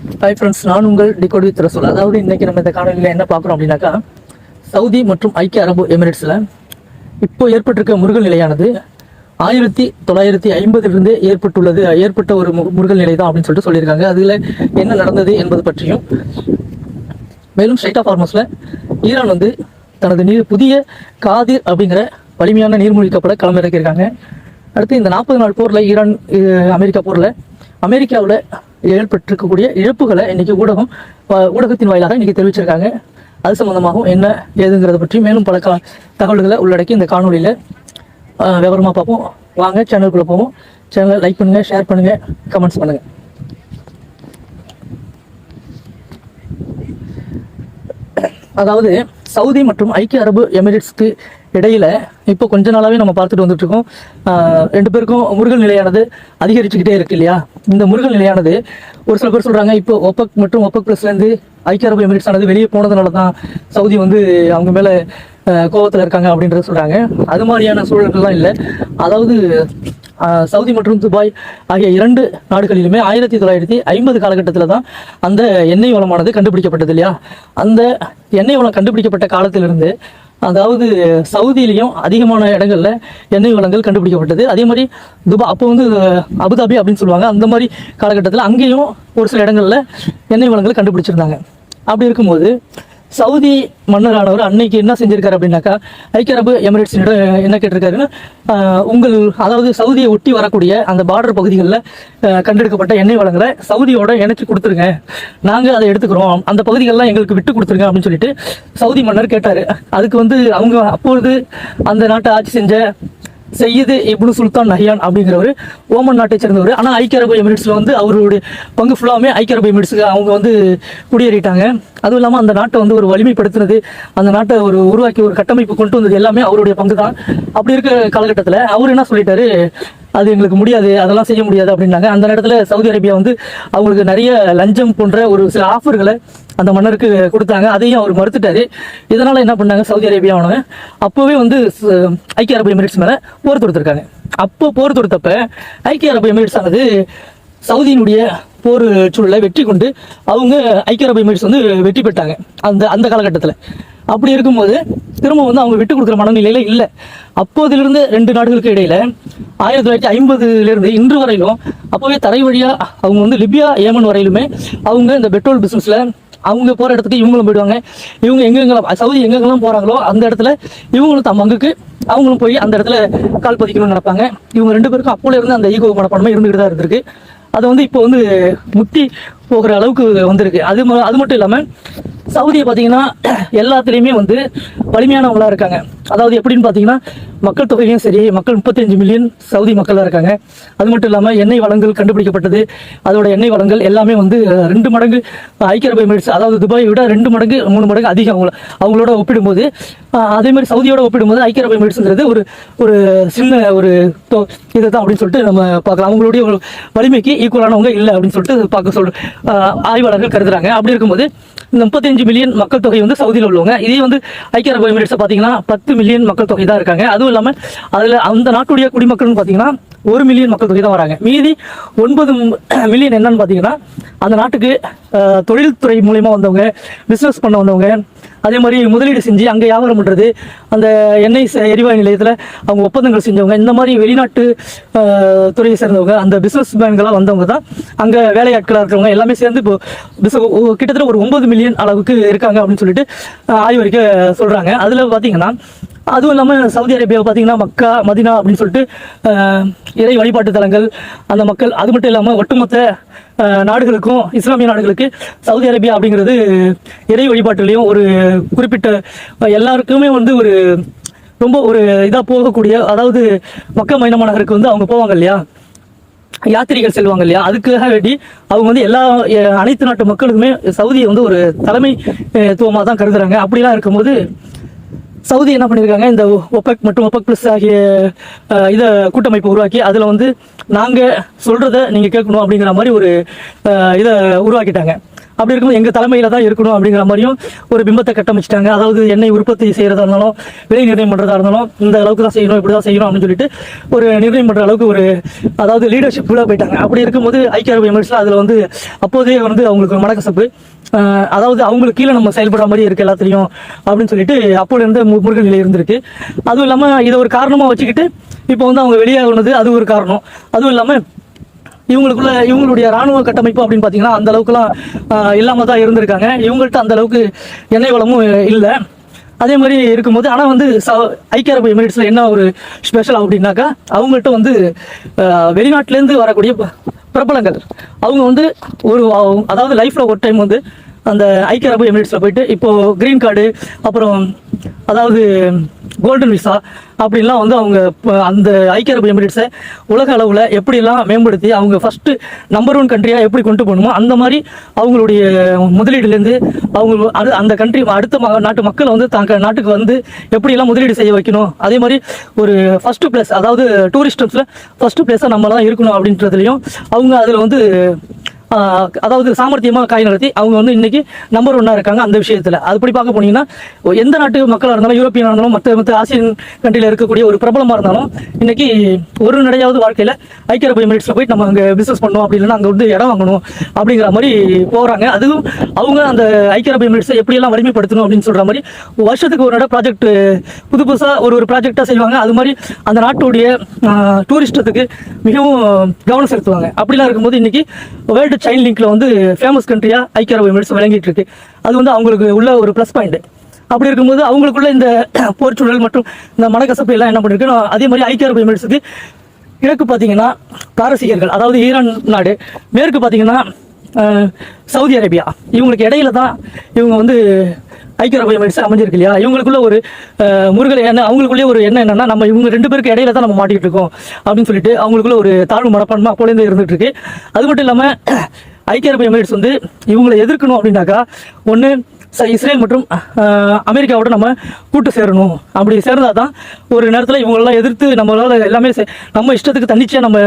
Hi friends, நான் உங்கள் decode with ரசூல். அதாவது இன்றைக்கி நம்ம இந்த காணொலியில் என்ன பார்க்குறோம் அப்படின்னாக்கா, சவுதி மற்றும் ஐக்கிய அரபு எமிரேட்ஸில் இப்போ ஏற்பட்டிருக்க முருகல் நிலையானது 1950 ஏற்பட்ட ஒரு முருகல் நிலை தான் அப்படின்னு சொல்லிட்டு சொல்லியிருக்காங்க. அதில் என்ன நடந்தது என்பது பற்றியும், மேலும் ஸ்ட்ரைட் ஆஃப் ஹார்மஸில் ஈரான் வந்து தனது புதிய காதிர் அப்படிங்கிற வலிமையான நீர்மூழ்கி கப்பலை களமிறக்கியிருக்காங்க. அடுத்து இந்த 40 நாள் போரில், ஈரான் அமெரிக்கா போரில் அமெரிக்காவில் ஏற்பட்டிருக்கக்கூடிய இழப்புகளை இன்னைக்கு ஊடகத்தின் வாயிலாக இன்னைக்கு தெரிவிச்சிருக்காங்க. அது சம்பந்தமாகவும் என்ன ஏதுங்கிறத பற்றி மேலும் பல தகவல்களை உள்ளடக்கி இந்த காணொலியில் விவரமாக பார்ப்போம். வாங்க சேனலுக்குள்ளே போவோம். சேனலை லைக் பண்ணுங்கள், ஷேர் பண்ணுங்கள், கமெண்ட்ஸ் பண்ணுங்கள். அதாவது சவுதி மற்றும் ஐக்கிய அரபு எமிரேட்ஸ்க்கு இடையில இப்போ கொஞ்ச நாளாவே நம்ம பார்த்துட்டு வந்துட்டு இருக்கோம். ரெண்டு பேருக்கும் முருகல் நிலையானது அதிகரிச்சுக்கிட்டே இருக்கு இல்லையா? இந்த முருகல் நிலையானது ஒரு சில பேர் சொல்றாங்க, இப்போ ஒபக் மற்றும் ஒபக் பிளஸ்லேருந்து ஐக்கிய அரபு எமிரேட்ஸ் ஆனது வெளியே போனதுனால தான் சவுதி வந்து அவங்க மேல கோபத்தில் இருக்காங்க அப்படின்றத சொல்றாங்க. அது மாதிரியான சூழல்கள்லாம் இல்லை. அதாவது சவுதி மற்றும் துபாய் ஆகிய 2 நாடுகளிலுமே 1950 காலகட்டத்தில் தான் அந்த எண்ணெய் வளமானது கண்டுபிடிக்கப்பட்டது இல்லையா? அந்த எண்ணெய் வளம் கண்டுபிடிக்கப்பட்ட காலத்திலிருந்து, அதாவது சவுதியிலையும் அதிகமான இடங்கள்ல எண்ணெய் வளங்கள் கண்டுபிடிக்கப்பட்டது. அதே மாதிரி துபாய், அப்போ வந்து அபுதாபி அப்படின்னு சொல்லுவாங்க, அந்த மாதிரி காலகட்டத்தில் அங்கேயும் ஒரு சில இடங்கள்ல எண்ணெய் வளங்கள் கண்டுபிடிச்சிருந்தாங்க. அப்படி இருக்கும்போது சவுதி மன்னரானவர் அன்னைக்கு என்ன செஞ்சிருக்காரு அப்படின்னாக்கா, ஐக்கிய அரபு எமிரேட்ஸினிடம் என்ன கேட்டிருக்காருன்னா, அதாவது சவுதியை ஒட்டி வரக்கூடிய அந்த பார்டர் பகுதிகளில் கண்டெடுக்கப்பட்ட எண்ணெய் வளங்களை சவுதியோட இணைச்சு கொடுத்துருங்க, நாங்கள் அதை எடுத்துக்கிறோம், அந்த பகுதிகளெலாம் எங்களுக்கு விட்டு கொடுத்துருங்க அப்படின்னு சொல்லிட்டு சவுதி மன்னர் கேட்டார். அதுக்கு வந்து அவங்க அப்பொழுது அந்த நாட்டை ஆட்சி செஞ்ச சையீது இப்னு சுல்தான் நஹ்யான் அப்படிங்கிறவர் ஓமன் நாட்டை சேர்ந்தவர். ஆனால் ஐக்கிய அரபு எமிரேட்ஸில் வந்து அவருடைய பங்கு ஃபுல்லாமே ஐக்கிய அரபு எமிரேட்ஸுக்கு அவங்க வந்து குடியேறிட்டாங்க. அதுவும் இல்லாமல் அந்த நாட்டை வந்து ஒரு வலிமைப்படுத்தினது, அந்த நாட்டை உருவாக்கி ஒரு கட்டமைப்பு கொண்டு வந்தது எல்லாமே அவருடைய பங்கு தான். அப்படி இருக்க காலகட்டத்தில் அவர் என்ன சொல்லிட்டாரு, அது எங்களுக்கு முடியாது, அதெல்லாம் செய்ய முடியாது அப்படின்னாங்க. அந்த நேரத்தில் சவுதி அரேபியா வந்து அவங்களுக்கு நிறைய லஞ்சம் போன்ற ஒரு சில ஆஃபர்களை அந்த மன்னருக்கு கொடுத்தாங்க. அதையும் அவர் மறுத்துட்டாரு. இதனால என்ன பண்ணாங்க, சவுதி அரேபியாவானவங்க அப்போவே வந்து ஐக்கிய அரபு எமிரேட்ஸ் மேலே போர் தொடுத்திருக்காங்க. அப்போ போர் தொடுத்தப்ப ஐக்கிய அரபு எமிரேட்ஸ் ஆனது சவுதியினுடைய போர் சூழலை வெற்றி கொண்டு அவங்க ஐக்கிய அரபு எமிரேட்ஸ் வந்து வெற்றி பெற்றாங்க அந்த காலகட்டத்தில். அப்படி இருக்கும்போது திரும்ப வந்து அவங்க விட்டு கொடுக்குற மனநிலையில இல்லை. அப்போதிலிருந்து 2 நாடுகளுக்கு இடையில 1950 இன்று வரையிலும் அப்போவே தரை வழியா அவங்க வந்து லிபியா, ஏமன் வரையிலுமே அவங்க இந்த பெட்ரோல் பிசினஸ்ல அவங்க போற இடத்துக்கு இவங்களும் போயிடுவாங்க. இவங்க எங்கெங்கெல்லாம் சவுதி எங்கெங்கெல்லாம் போறாங்களோ அந்த இடத்துல இவங்களும் தம் பங்குக்கு அவங்களும் போய் அந்த இடத்துல கால் பதிக்கணும்னு நினைப்பாங்க. இவங்க 2 பேருக்கும் அப்போல இருந்து அந்த ஈகோ மனப்பான்மை இருந்துகிட்டு தான் இருந்திருக்கு. அது வந்து இப்போ வந்து முத்தி போகிற அளவுக்கு வந்திருக்கு. அது மட்டும் இல்லாமல் சவுதியை பார்த்தீங்கன்னா எல்லாத்துலேயுமே வந்து வலிமையானவங்களாக இருக்காங்க. அதாவது எப்படின்னு பார்த்தீங்கன்னா, மக்கள் தொகையும் சரி, மக்கள் 35 மில்லியன் சவுதி மக்களாக இருக்காங்க. அது மட்டும் இல்லாமல் எண்ணெய் வளங்கள் கண்டுபிடிக்கப்பட்டது, அதோட எண்ணெய் வளங்கள் எல்லாமே வந்து 2 மடங்கு ஐக்கிய அரபு எமிரேட்ஸ், அதாவது துபாயை விட 2 மடங்கு 3 மடங்கு அதிகம் அவங்களோட ஒப்பிடும்போது. அதே மாதிரி சவுதியோட ஒப்பிடும்போது ஐக்கிய அரபு எமிரேட்ஸுங்கிறது ஒரு சின்ன ஒரு இதுதான் அப்படின்னு சொல்லிட்டு நம்ம பார்க்கலாம். அவங்களுடைய வலிமைக்கு ஈக்குவலானவங்க இல்லை அப்படின்னு சொல்லிட்டு ஆய்வாளர்கள் கருதுறாங்க. அப்படி இருக்கும்போது இந்த 35 மில்லியன் மக்கள் தொகை வந்து சவுதியில் உள்ளவங்க. இதே வந்து ஐக்கிய அரபு எமிரேட்ஸை பார்த்தீங்கன்னா 10 மில்லியன் மக்கள் தொகை தான் இருக்காங்க. அதுவும் இல்லாமல் அதில் அந்த நாட்டுடைய குடிமக்கள்னு பார்த்தீங்கன்னா 1 மில்லியன் மக்கள் தொகை தான் வராங்க. மீதி 9 மில்லியன் என்னன்னு பார்த்தீங்கன்னா அந்த நாட்டுக்கு தொழில்துறை மூலயமா வந்தவங்க, பிஸ்னஸ் பண்ண வந்தவங்க, அதே மாதிரி முதலீடு செஞ்சு அங்கே வியாபாரம் பண்ணுறது, அந்த எண்ணெய் எரிவாயு நிலையத்தில் அவங்க ஒப்பந்தங்கள் செஞ்சவங்க, இந்த மாதிரி வெளிநாட்டு துறையை சேர்ந்தவங்க, அந்த பிஸ்னஸ் மேன்களாக வந்தவங்க தான் அங்கே வேலையாட்களாக இருக்கிறவங்க எல்லாமே சேர்ந்து இப்போ கிட்டத்தட்ட ஒரு 9 மில்லியன் அளவுக்கு இருக்காங்க அப்படின்னு சொல்லிட்டு ஆய்வறிக்கை சொல்கிறாங்க. அதில் பார்த்தீங்கன்னா, அதுவும் இல்லாமல் சவுதி அரேபியாவை பார்த்தீங்கன்னா மக்கா, மதினா அப்படின்னு சொல்லிட்டு இறை வழிபாட்டு தலங்கள் அந்த மக்கள். அது மட்டும் இல்லாமல் ஒட்டுமொத்த நாடுகளுக்கும், இஸ்லாமிய நாடுகளுக்கு சவுதி அரேபியா அப்படிங்கிறது இறை வழிபாட்டுலேயும் ஒரு குறிப்பிட்ட எல்லாருக்குமே வந்து ஒரு ரொம்ப ஒரு இதாக போகக்கூடிய, அதாவது மக்கா மைனமா நகருக்கு வந்து அவங்க போவாங்க இல்லையா, யாத்திரிகள் செல்வாங்க இல்லையா, அதுக்காக வேண்டி அவங்க வந்து அனைத்து நாட்டு மக்களுக்குமே சவுதியை வந்து ஒரு தலைமைத்துவமாக தான் கருதுறாங்க. அப்படிலாம் இருக்கும்போது சவுதி என்ன பண்ணியிருக்காங்க, இந்த ஒபெக் மற்றும் ஒபெக் பிளஸ் ஆகிய இதை கூட்டமைப்பை உருவாக்கி அதில் வந்து நாங்கள் சொல்கிறத நீங்கள் கேட்கணும் அப்படிங்கிற மாதிரி ஒரு இதை உருவாக்கிட்டாங்க. அப்படி இருக்கும்போது எங்கள் தலைமையில் தான் இருக்கணும் அப்படிங்கிற மாதிரியும் ஒரு பிம்பத்தை கட்டமைச்சிட்டாங்க. அதாவது எண்ணெய் உற்பத்தி செய்கிறதா இருந்தாலும் விலை நிர்ணயம் பண்ணுறதா இருந்தாலும் இந்த அளவுக்கு தான் செய்யணும், இப்படி தான் செய்யணும் அப்படின்னு சொல்லிட்டு ஒரு நிர்ணயம் பண்ணுற அளவுக்கு ஒரு அதாவது லீடர்ஷிப்பில் போயிட்டாங்க. அப்படி இருக்கும்போது ஐக்கிய அரபு எமிரேட்ஸில் அதில் வந்து அப்போதே வந்து அவங்களுக்கு மனக்கசப்பு, அதாவது அவங்களுக்கு கீழே நம்ம செயல்படுற மாதிரி இருக்கு எல்லாத்துலேயும் அப்படின்னு சொல்லிட்டு அப்போலேருந்து முருகல் நிலை இருந்திருக்கு. அதுவும் இல்லாமல் இதை ஒரு காரணமாக வச்சுக்கிட்டு இப்போ வந்து அவங்க வெளியாகுனது அது ஒரு காரணம். அதுவும் இல்லாமல் இவங்களுடைய ராணுவ கட்டமைப்பு அப்படின்னு பார்த்தீங்கன்னா அந்த அளவுக்குலாம் இல்லாமல் தான் இருந்திருக்காங்க. இவங்கள்ட்ட அந்த அளவுக்கு எண்ணெய் வளமும் இல்லை. அதே மாதிரி இருக்கும்போது ஆனால் வந்து ஐக்கிய அரபு எமிரேட்ஸில் என்ன ஒரு ஸ்பெஷல் அப்படின்னாக்கா அவங்கள்ட்ட வந்து வெளிநாட்டிலேருந்து வரக்கூடிய பிரபலங்கள் அவங்க வந்து அதாவது லைஃப்பில் ஒரு டைம் வந்து அந்த ஐக்கிய அரபு எமிரேட்ஸில் போயிட்டு இப்போது க்ரீன் கார்டு அப்புறம் அதாவது கோல்டன் விசா அப்படின்லாம் வந்து அவங்க அந்த ஐக்கிய அரபு எமிரேட்ஸை உலக அளவில் எப்படிலாம் மேம்படுத்தி அவங்க ஃபஸ்ட்டு நம்பர் 1 கண்ட்ரியாக எப்படி கொண்டு போகணுமோ அந்த மாதிரி அவங்களுடைய முதலீடுலேருந்து அவங்க அந்த கண்ட்ரி அடுத்த நாட்டு மக்களை வந்து நாட்டுக்கு வந்து எப்படிலாம் முதலீடு செய்ய வைக்கணும், அதே மாதிரி ஒரு ஃபஸ்ட்டு பிளேஸ் அதாவது டூரிஸ்டம்ஸில் ஃபஸ்ட்டு பிளேஸாக நம்ம தான் இருக்கணும் அப்படின்றதுலையும் அவங்க அதில் வந்து அதாவது சாமர்த்தியமாக காய் நடத்தி அவங்க வந்து இன்னைக்கு நம்பர் 1 இருக்காங்க அந்த விஷயத்தில். அதுபடி பார்க்க போனீங்கன்னா எந்த நாட்டு மக்களாக இருந்தாலும் யூரோப்பியனாக இருந்தாலும் மற்ற ஆசியன் கண்ட்ரியில் இருக்கக்கூடிய ஒரு பிரபலமாக இருந்தாலும் இன்னைக்கு ஒரு நடையாவது வாழ்க்கையில் ஐக்கிய அரபு எமிரேட்ஸில் போயிட்டு நம்ம அங்கே பிஸ்னஸ் பண்ணணும் அப்படி இல்லைன்னா அங்கே வந்து இடம் வாங்கணும் அப்படிங்கிற மாதிரி போகிறாங்க. அதுவும் அவங்க அந்த ஐக்கிய அரபு எமிரேட்ஸை எப்படியெல்லாம் வலிமைப்படுத்தணும் அப்படின்னு சொல்கிற மாதிரி வருஷத்துக்கு ஒரு ப்ராஜெக்ட் புதுசாக ஒரு ப்ராஜெக்டாக செய்வாங்க. அது மாதிரி அந்த நாட்டுடைய டூரிஸ்டத்துக்கு மிகவும் கவனம் செலுத்துவாங்க. அப்படிலாம் இருக்கும்போது இன்னைக்கு வேர்ல்டு சைல்ட் லிங்க்ல வந்து ஃபேமஸ் கண்ட்ரியா ஐக்கிய அரபு எமிரேட்ஸ் விளங்கிட்டு இருக்கு. அது வந்து அவங்களுக்கு உள்ள ஒரு ப்ளஸ் பாயிண்ட். அப்படி இருக்கும்போது அவங்களுக்குள்ள இந்த போர் சூழல் மற்றும் இந்த மனக்கசப்பு எல்லாம் என்ன பண்ணிருக்கு. அதே மாதிரி ஐக்கிய அரபு எமிரேட்ஸுக்கு கிழக்கு பார்த்தீங்கன்னா பாரசீகர்கள் அதாவது ஈரான் நாடு, மேற்கு பார்த்தீங்கன்னா சவுதி அரேபியா, இவங்களுக்கு இடையில தான் இவங்க வந்து ஐக்கிய அரபு எமிரேட்ஸ் அமைஞ்சிருக்கு இல்லையா. இவங்களுக்குள்ள ஒரு முருகல் என்ன அவங்களுக்குள்ளே ஒரு என்ன என்னன்னா நம்ம இவங்க 2 பேருக்கு இடையில தான் நம்ம மாட்டிக்கிட்டு இருக்கோம் அப்படின்னு சொல்லிட்டு அவங்களுக்குள்ள ஒரு தாழ்வு மனப்பான்மை அப்போலேருந்து இருந்துட்டு இருக்கு. அது மட்டும் இல்லாமல் ஐக்கிய அரபு எமிரேட்ஸ் வந்து இவங்களை எதிர்க்கணும் அப்படின்னாக்கா ஒன்று இஸ்ரேல் மற்றும் அமெரிக்காவோட நம்ம கூட்டு சேரணும். அப்படி சேர்ந்தா தான் ஒரு நேரத்தில் இவங்களெல்லாம் எதிர்த்து நம்மளால் எல்லாமே நம்ம இஷ்டத்துக்கு தன்னிச்சையாக நம்ம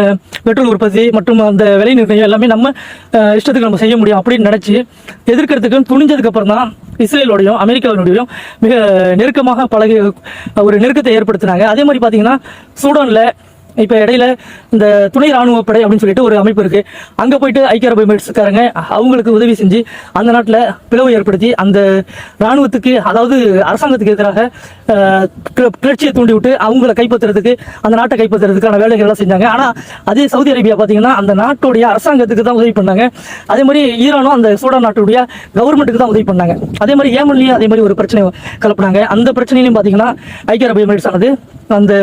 பெட்ரோல் உற்பத்தி மற்றும் அந்த விலை நிர்ணயம் எல்லாமே நம்ம இஷ்டத்துக்கு நம்ம செய்ய முடியும் அப்படின்னு நினச்சி எதிர்க்கிறதுக்கு துணிஞ்சதுக்கப்புறம் தான் இஸ்ரேலோடையும் அமெரிக்காவினுடையும் மிக நெருக்கமாக ஒரு நெருக்கத்தை ஏற்படுத்தினாங்க. அதே மாதிரி பார்த்தீங்கன்னா சூடானில் இப்போ இடையில இந்த துணை ராணுவ படை அப்படின்னு சொல்லிட்டு ஒரு அமைப்பு இருக்கு. அங்கே போயிட்டு ஐக்கிய அரபு எமிரேட்ஸ்காரங்க அவங்களுக்கு உதவி செஞ்சு அந்த நாட்டில் பிளவு ஏற்படுத்தி அந்த ராணுவத்துக்கு அதாவது அரசாங்கத்துக்கு எதிராக கிளர்ச்சியை தூண்டி விட்டு அவங்கள கைப்பற்றுறதுக்கு அந்த நாட்டை கைப்பற்றுறதுக்கான வேலைகள் எல்லாம் செஞ்சாங்க. ஆனால் அதே சவுதி அரேபியா பார்த்தீங்கன்னா அந்த நாட்டுடைய அரசாங்கத்துக்கு தான் உதவி பண்ணாங்க. அதே மாதிரி ஈரானும் அந்த சூடான் நாட்டுடைய கவர்மெண்ட்டுக்கு தான் உதவி பண்ணாங்க. அதே மாதிரி ஏமன்லையும் அதே மாதிரி ஒரு பிரச்சனை கலப்பினாங்க. அந்த பிரச்சனையிலையும் பார்த்தீங்கன்னா ஐக்கிய அரபு எமிரேட்ஸ் ஆனது அந்த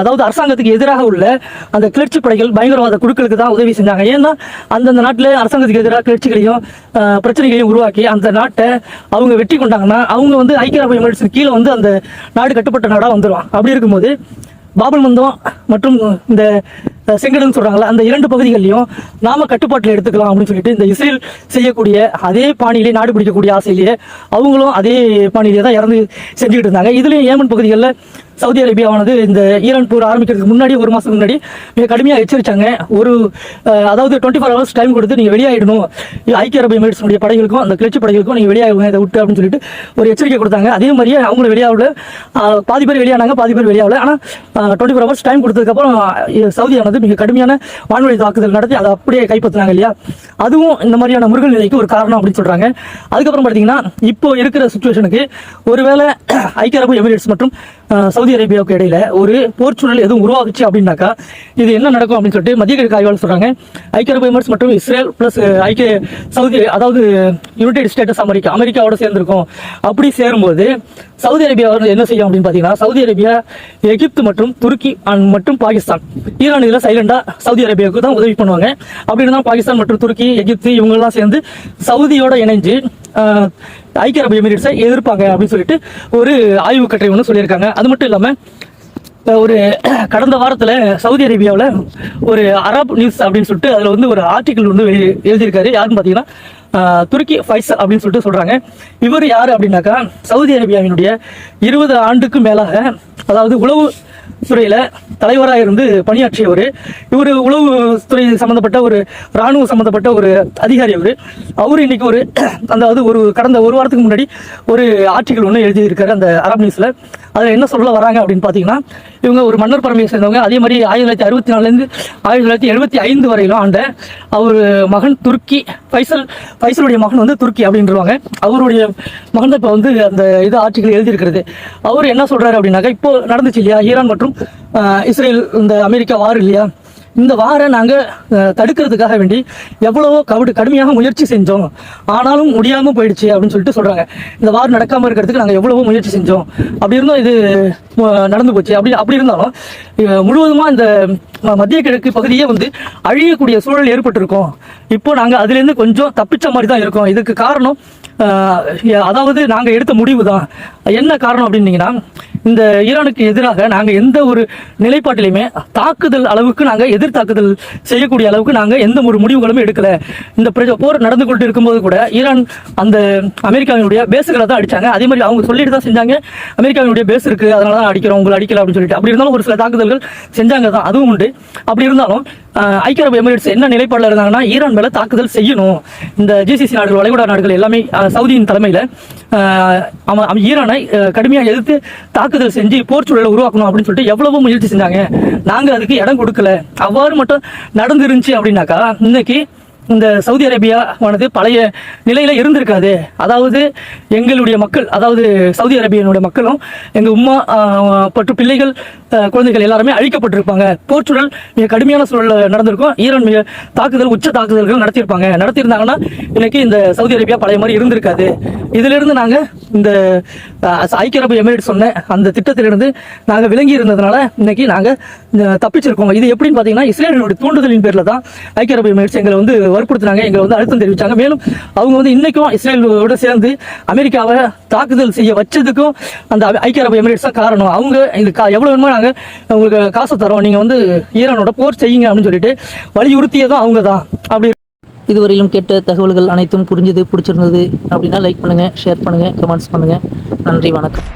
அதாவது அரசாங்கத்துக்கு எதிராக உள்ள அந்த கிளர்ச்சி படைகள் பயங்கரவாத குழுக்களுக்கு தான் உதவி செஞ்சாங்க. ஏன்னா அந்தந்த நாட்டில் அரசாங்கத்துக்கு எதிராக கிளர்ச்சிகளையும் பிரச்சனைகளையும் உருவாக்கி அந்த நாட்டை அவங்க வெற்றி கொண்டாங்கன்னா அவங்க வந்து ஐக்கிய அரபு எமிரேட்ஸ் கீழே வந்து அந்த நாடு கட்டுப்பட்ட நாடாக வந்துடும். அப்படி இருக்கும்போது பாபல் மந்தம் மற்றும் இந்த செங்கடல்னு சொல்றாங்களா அந்த 2 பகுதிகளையும் நாம கட்டுப்பாட்டில் எடுத்துக்கலாம் அப்படின்னு சொல்லிட்டு இந்த இஸ்ரேல் செய்யக்கூடிய அதே பாணியிலே நாடு பிடிக்கக்கூடிய ஆசையிலேயே அவங்களும் அதே பாணியிலே தான் இறந்து செஞ்சுக்கிட்டு இருந்தாங்க. இதுலேயும் ஏமன் பகுதிகளில் சவுதி அரேபியாவானது இந்த ஈரான் போர் ஆரம்பிக்கிறதுக்கு முன்னாடி 1 மாதம் முன்னாடி மிக கடுமையாக எச்சரிச்சாங்க. அதாவது 24 ஹவர்ஸ் டைம் கொடுத்து நீங்கள் வெளியாகிடணும், ஐக்கிய அரபு எமிரேட்ஸுடைய படைகளுக்கும் அந்த கிளர்ச்சி படைகளுக்கும் நீங்கள் வெளியாகுங்க இதை விட்டு அப்படின்னு சொல்லிட்டு ஒரு எச்சரிக்கை கொடுத்தாங்க. அதே மாதிரியே அவங்களும் வெளியாகல, பாதி பேர் வெளியானாங்க, பாதி பேர் வெளியாகல. ஆனால் 24 ஹவர்ஸ் டைம் கொடுத்ததுக்கப்புறம் சவுதியானது மிக கடுமையான வான்வழி தாக்குதல் நடத்தி அதை அப்படியே கைப்பற்றினாங்க இல்லையா. அதுவும் இந்த மாதிரியான முருகல் நிலைக்கு ஒரு காரணம் அப்படின்னு சொல்கிறாங்க. அதுக்கப்புறம் பார்த்தீங்கன்னா இப்போ இருக்கிற சுச்சுவேஷனுக்கு ஒருவேளை ஐக்கிய அரபு எமிரேட்ஸ் மற்றும் சவுதி அரேபியாவுக்கு இடையில ஒரு போர் சூழல் எதுவும் உருவாகுச்சு அப்படின்னாக்கா இது என்ன நடக்கும் அப்படின்னு சொல்லிட்டு மத்திய கிழக்கு ஆய்வாளர் சொல்றாங்க. ஐக்கிய அரபு எமிரேட்ஸ் மற்றும் இஸ்ரேல் பிளஸ் சவுதி அதாவது யுனைடெட் ஸ்டேட்ஸ் அமெரிக்காவோட சேர்ந்திருக்கும். அப்படி சேரும்போது சவுதி அரேபியா என்ன செய்யும் அப்படின்னு பார்த்தீங்கன்னா சவுதி அரேபியா எகிப்து மற்றும் துருக்கி மற்றும் பாகிஸ்தான் ஈரான் இதில் சைலண்டா சவுதி அரேபியாவுக்கு தான் உதவி பண்ணுவாங்க. அப்படின்னு தான் பாகிஸ்தான் மற்றும் துருக்கி எகிப்து இவங்கெல்லாம் சேர்ந்து சவுதியோட இணைஞ்சு ஐக்கிய அரபு எமிரேட்ஸை எதிர்ப்பாங்க அப்படின்னு சொல்லிட்டு ஒரு ஆய்வு கட்டுரை ஒன்று சொல்லியிருக்காங்க. அது மட்டும் இல்லாமல் ஒரு கடந்த வாரத்தில் சவுதி அரேபியாவில் ஒரு அரப் நியூஸ் அப்படின்னு சொல்லிட்டு அதில் வந்து ஒரு ஆர்டிக்கிள் வந்து எழுதியிருக்காரு. யாருன்னு பார்த்தீங்கன்னா துருக்கி ஃபைசல் அப்படின்னு சொல்லிட்டு சொல்கிறாங்க. இவர் யார் அப்படின்னாக்கா சவுதி அரேபியாவினுடைய 20 ஆண்டுக்கு மேலாக அதாவது உளவு துறையில தலைவராக இருந்து பணியாற்றியவர். இவர் உளவுத்துறை சம்பந்தப்பட்ட ஒரு இராணுவ சம்பந்தப்பட்ட ஒரு அதிகாரி. அவரு இன்னைக்கு அதாவது கடந்த ஒரு வாரத்துக்கு முன்னாடி ஒரு ஆர்டிகல் ஒன்று எழுதியிருக்காரு அந்த அரபு நியூஸ்ல. அதில் என்ன சொல்ல வராங்க அப்படின்னு பார்த்தீங்கன்னா, இவங்க ஒரு மன்னர் பரம்பரையை சேர்ந்தவங்க. அதே மாதிரி 1964 1975 வரையிலும் ஆண்ட அவர் மகன் துருக்கி ஃபைசலுடைய மகன் துருக்கி அப்படின்றவாங்க. அவருடைய மகன் இப்போ அந்த இது ஆர்டிகல் எழுதியிருக்கிறது. அவர் என்ன சொல்றாரு அப்படின்னாக்கா, இப்போ நடந்துச்சு இல்லையா ஈரான் மற்றும் இஸ்ரேல் இந்த அமெரிக்கா வார் இல்லையா, இந்த வாரை நாங்கள் தடுக்கிறதுக்காக வேண்டி எவ்வளவோ கடுமையாக முயற்சி செஞ்சோம், ஆனாலும் முடியாமல் போயிடுச்சு அப்படின்னு சொல்லிட்டு சொல்கிறாங்க. இந்த வார் நடக்காமல் இருக்கிறதுக்கு நாங்கள் எவ்வளவோ முயற்சி செஞ்சோம், அப்படி இருந்தோம் இது நடந்து போச்சு. அப்படி இருந்தாலும் முழுவதுமாக இந்த மத்திய கிழக்கு பகுதியே அழியக்கூடிய சூழல் ஏற்பட்டிருக்கோம். இப்போ நாங்கள் அதுலேருந்து கொஞ்சம் தப்பிச்ச மாதிரி தான் இருக்கோம். இதுக்கு காரணம் அதாவது நாங்கள் எடுத்த முடிவு தான். என்ன காரணம் அப்படின்னீங்கன்னா, இந்த ஈரானுக்கு எதிராக நாங்கள் எந்த ஒரு நிலைப்பாட்டிலையுமே தாக்குதல் அளவுக்கு நாங்கள் எதிர்த்தாக்குதல் செய்யக்கூடிய அளவுக்கு நாங்கள் எந்த ஒரு முடிவுகளும் எடுக்கலை. இந்த போர் நடந்து கொண்டு இருக்கும்போது கூட ஈரான் அந்த அமெரிக்காவினுடைய பேஸுகளை தான் அடித்தாங்க. அதே மாதிரி அவங்க சொல்லிட்டு தான் செஞ்சாங்க, அமெரிக்காவினுடைய பேஸ் இருக்குது அதனால தான் அடிக்கிறோம், உங்களை அடிக்கல அப்படின்னு சொல்லிட்டு. அப்படி இருந்தாலும் ஒரு சில தாக்குதல்கள் செஞ்சாங்க தான், அதுவும் உண்டு. அப்படி இருந்தாலும் ஐக்கிய அரபு எமிரேட்ஸ் என்ன நிலைப்பாடில் இருந்தாங்கன்னா, ஈரான் மேலே தாக்குதல் செய்யணும். இந்த ஜிசிசி நாடுகள், வளைகுடா நாடுகள் எல்லாமே சவுதியின் தலைமையில் ஈரானை கடுமையாக எதிர்த்து தாக்குதல் செஞ்சு போர் சூழலை உருவாக்கணும் அப்படின்னு சொல்லிட்டு எவ்வளவோ முயற்சி செஞ்சாங்க. நாங்கள் அதுக்கு இடம் கொடுக்கல. அவ்வாறு மட்டும் நடந்துருந்துச்சு அப்படின்னாக்கா இன்னைக்கு இந்த சவுதி அரேபியாவானது பழைய நிலையில இருந்திருக்காது. அதாவது எங்களுடைய மக்கள், அதாவது சவுதி அரேபியனுடைய மக்களும் எங்கள் உம்மா பற்று பிள்ளைகள் குழந்தைகள் எல்லாருமே அழிக்கப்பட்டிருப்பாங்க. போர்ச்சூழல் மிக கடுமையான சூழல் நடந்திருக்கும். ஈரான் மிக உச்ச தாக்குதல்கள் நடத்தியிருந்தாங்கன்னா இன்னைக்கு இந்த சவுதி அரேபியா பழைய மாதிரி இருந்திருக்காது. இதிலிருந்து நாங்கள் இந்த ஐக்கிய அரபு எமிரேட்ஸ் சொன்ன அந்த திட்டத்திலிருந்து நாங்கள் விலகி இருந்ததுனால இன்னைக்கு நாங்கள் தப்பிச்சிருக்கோம். இது எப்படின்னு பார்த்தீங்கன்னா, இஸ்ரேலினுடைய தூண்டுதலின் பேரில் தான் ஐக்கிய அரபு எமிரேட்ஸ் எங்களை வற்புறுத்தினாங்க, எங்களை அழுத்தம் தெரிவித்தாங்க. மேலும் அவங்க இன்னைக்கும் இஸ்ரேலோட சேர்ந்து அமெரிக்காவை தாக்குதல் செய்ய வச்சதுக்கும் அந்த ஐக்கிய அரபு எமிரேட்ஸ் தான் காரணம். அவங்க இந்த எவ்வளவு வேணுமோ நாங்கள் உங்களுக்கு காசு தரோம், நீங்கள் ஈரானோட போர் செய்யுங்க அப்படின்னு சொல்லிட்டு வலியுறுத்தியதும் அவங்க தான். அப்படி இதுவரையிலும் கேட்ட தகவல்கள் அனைத்தும் புரிஞ்சது, பிடிச்சிருந்தது அப்படின்னா லைக் பண்ணுங்கள், ஷேர் பண்ணுங்கள், கமெண்ட்ஸ் பண்ணுங்கள். நன்றி, வணக்கம்.